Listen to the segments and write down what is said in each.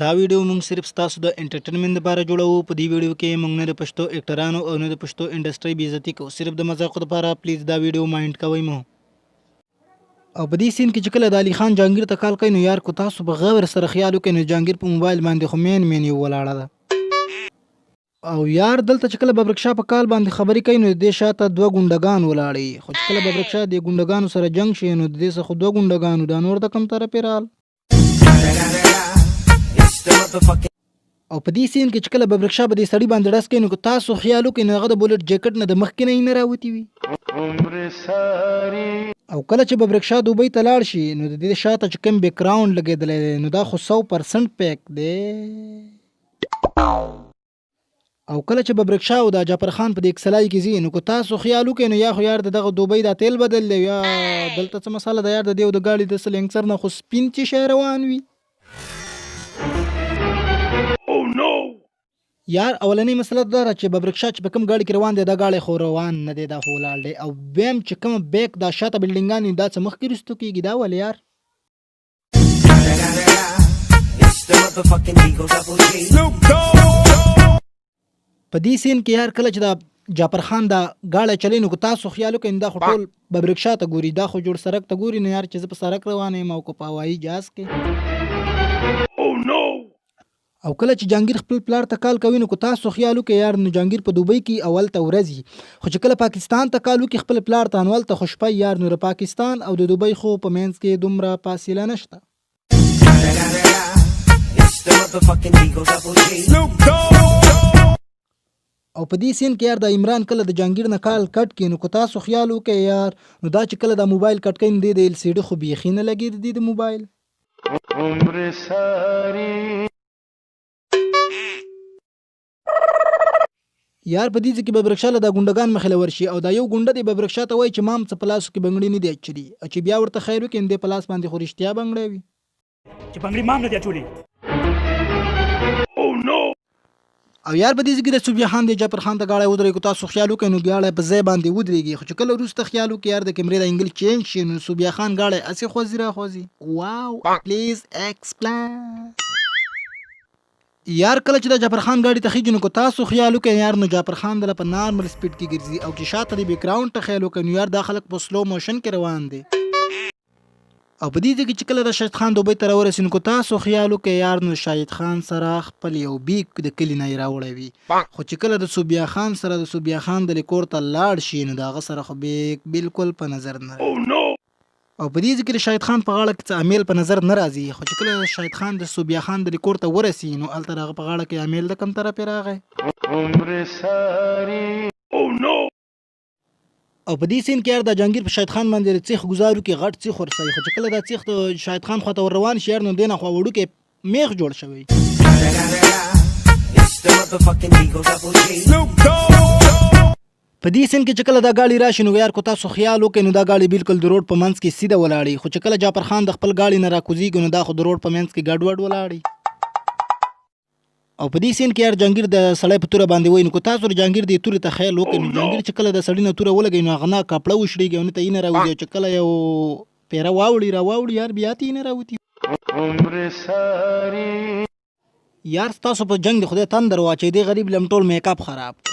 دا ویډیو موږ صرف ستاسو د انټرټینمنټ لپاره جوړوو. په دې ویډیو کې موږ نه د پښتو اکټرانو او نه د پښتو انډسټري بې عزتي کوو، صرف د مذاق لپاره. پلیز دا ویډیو مایند کوئ مو. او په دې سین کې چې کله د علي خان جهانګیر ته کال کوي، نو یار کو تاسو په غور سره خیال وکړئ، نو جهانګیر په موبایل باندې خو مین یو ولاړه ده. او یار دلته چې کله ببرک شاه په کال باندې خبرې کوي، نو د دې شاته دوه ګونډګان ولاړې، خو چې کله ببرک شاه د ګونډګانو سره جنگ شي، نو د دې څخه دوه ګونډګانو دا نور د کم طرفې رال. او په دې سین کې چې کله ببرک شاه به دې سړي باندې ډس کوي، نو تاسو خیال وکړئ نو هغه د بولټ جیکټ نه د مخکې نه یې نه راوتي وي. او کله چې ببرک شاه دوبۍ ته لاړ شي، نو د دې شاته چې کوم بیک ګراوند لګېدلی دی، نو دا خو 100% پیک دی. او کله چې ببرک شاه او د جعفر خان په دې اکسلای کې ځي، نو کو تاسو خیال وکړئ نو یا خو یار دغه دوبۍ دا تیل بدل دی، یا دلته څه مساله ده یار د دې او د ګاډي د سلینګسر نه خو سپین چې شی روان وي. یار اولنۍ مسله دا ده چې ببرک شاه چې په کوم ګاډي کې روان دی، دا ګاډی خو روان نه دی، دا خو ولاړ دی. او بیم چې کوم بیک دا شاته بلډینګان دا څه مخکې رستو کېږي، دا ولې یار؟ په دې سین کې یار کله چې دا جعفر خان دا ګاډی چلی، نو تاسو خیال وکړئ دا خو ټول ببرک شاه ته ګوري، دا خو جوړ سړک ته ګوري، نو یار چې زه په سړک روان یم او که په هوایي جهاز کې. او کله چې جهانګیر خپل پلار ته کال کوي، نو که تاسو خیال وکړئ یار نو جهانګیر په دوبۍ کې اول ته ورځي، خو چې کله پاکستان ته کال وکړي خپل پلار ته انول ته خوشپی یار، نو د پاکستان او د دوبۍ خو په منځ کې دومره فاصله نشته. او په دې سین کې یار د عمران کله د جهانګیر نه کال کټ کړي، نو که تاسو خیال وکړئ یار نو دا چې کله دا موبایل کټ کوي، نو د LCD خو بیخي نه لګي د موبایل. یار په دې کې ببرک شاه له دا ګونډګان مخې له ورشي، او دا یو ګونډه دی ببرک شاه ته وایي چې مام څه په لاسو کې بنګړي نه دی اچولي، او چې بیا ورته خیر وکړي نو دې په لاس باندې خو رښتیا بنګړی وي چې بنګړي مام نه دی اچولي. او یار په دې کې د صوبیا خان د جعفر خان ته ګاډی ودرېږي، تاسو خیال وکړئ نو ګاډی په ځای باندې ودرېږي، خو چې کله وروسته خیال وکړئ یار د کیمرې د انګل چینج شي، نو صوبیا خان ګاډی هسې خوځي راخوځي. واو پلیز ایکسپلین. یار کله چې د جعفر خان ګاډي ته خیږي، نو کو تاسو خیال وکړئ یار نو جعفر خان د په نارمل سپیډ کې ګرځي، او چې شاته د بیک ګراوند ته خیال وکړئ نو یار دا خلک په سلو موشن کې روان دي. او په دې کې چې کله د شاهد خان دوبۍ ته راورسي، نو کو تاسو خیال وکړئ یار نو شاهد خان سره خپل یو بیک د کلي نه یې راوړی وي، خو چې کله د صوبیا خان سره د صوبیا خان د لیکور ته لاړ شي، نو د هغه سره خو بیک بالکل په نظر نه راځي. او په دې کې شاهد خان په غاړه کې څه امیل په نظر نه راځي، خو چې کله شاهد خان د صوبیا خان د لیکور ته ورسي، نو هلته هغه په غاړه کې امیل د کم طرفې راغی. او په دې سین کې یار د جهانګیر په شاهد خان باندې د چیخ ګزارو کې غټ چیخ ورسوي، خو چې کله دا چیخ د شاهد خان خواته ور روان شي یار، نو دې نه خوا وړوکی میخ جوړ شوی. په دې سین کې چې کله دا ګاډي راشي، نو یار کو تاسو خیال وکړئ نو دا ګاډي بالکل د روډ په منځ کې سیده ولاړي، خو چې کله جعفر خان د خپل ګاډي نه راکوزیږي، نو دا خو د روډ په منځ کې ګډوډ ولاړي. او په دې سین کې یار جهانګیر د سړی په توره باندې وایي، نو که تاسو د جهانګیر دې تورې ته خیال وکړئ، نو جهانګیر چې کله د سړي نه توره ولګوي، نو هغه نه کپړه وشړېږي او نه ته یې نه راوځي، او چې کله یو پیره راواوړي یار بیا ته یې نه راوځي. یار ستاسو په جنګ د خدای تندر واچوي، دې غریب لم ټول میک اپ خراب کړو.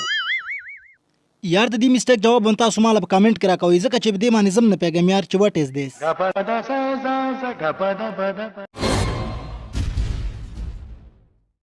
یار د دې مسټیک جواب هم تاسو ماله په کامنټ کې راکوئ، ځکه چې په دې باندې زم نه پیږم یار چې وټ از دیس.